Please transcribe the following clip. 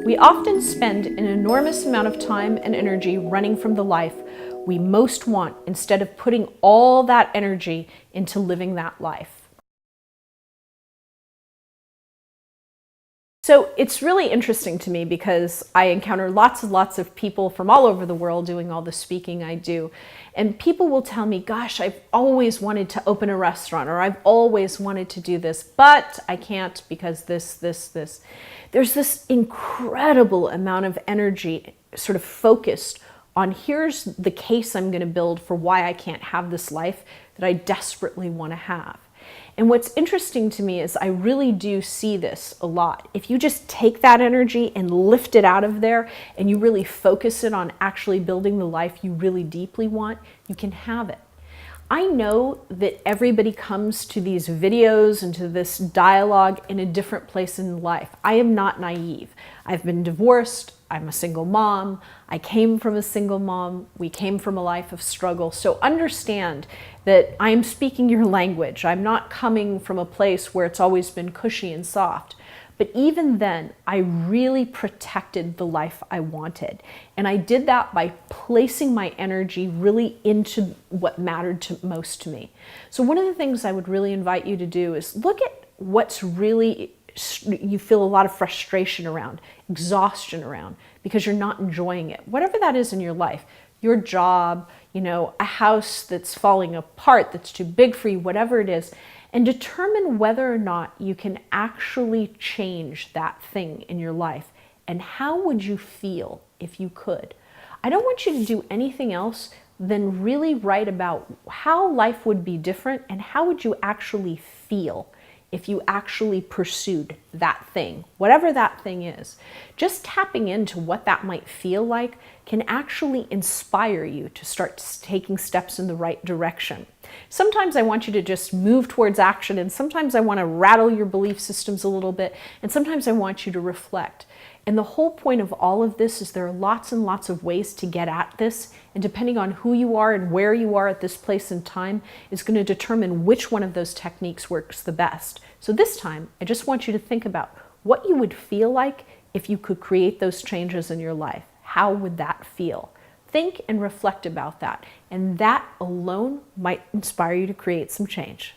We often spend an enormous amount of time and energy running from the life we most want instead of putting all that energy into living that life. So it's really interesting to me because I encounter lots and lots of people from all over the world doing all the speaking I do. And people will tell me, gosh, I've always wanted to open a restaurant, or I've always wanted to do this, but I can't because this. There's this incredible amount of energy sort of focused on here's the case I'm going to build for why I can't have this life that I desperately want to have. And what's interesting to me is I really do see this a lot. If you just take that energy and lift it out of there and you really focus it on actually building the life you really deeply want, you can have it. I know that everybody comes to these videos and to this dialogue in a different place in life. I am not naive. I've been divorced. I'm a single mom. I came from a single mom. We came from a life of struggle. So understand that I'm speaking your language. I'm not coming from a place where it's always been cushy and soft. But even then, I really protected the life I wanted. And I did that by placing my energy really into what mattered most to me. So one of the things I would really invite you to do is look at what's really you feel a lot of frustration around, exhaustion around, because you're not enjoying it. Whatever that is in your life, your job, a house that's falling apart, that's too big for you, whatever it is, and determine whether or not you can actually change that thing in your life. And how would you feel if you could? I don't want you to do anything else than really write about how life would be different and how would you actually feel if you actually pursued that thing, whatever that thing is. Just tapping into what that might feel like can actually inspire you to start taking steps in the right direction. Sometimes I want you to just move towards action, and sometimes I want to rattle your belief systems a little bit, and sometimes I want you to reflect. And the whole point of all of this is there are lots and lots of ways to get at this, and depending on who you are and where you are at this place in time is going to determine which one of those techniques works the best. So this time, I just want you to think about what you would feel like if you could create those changes in your life. How would that feel? Think and reflect about that, and that alone might inspire you to create some change.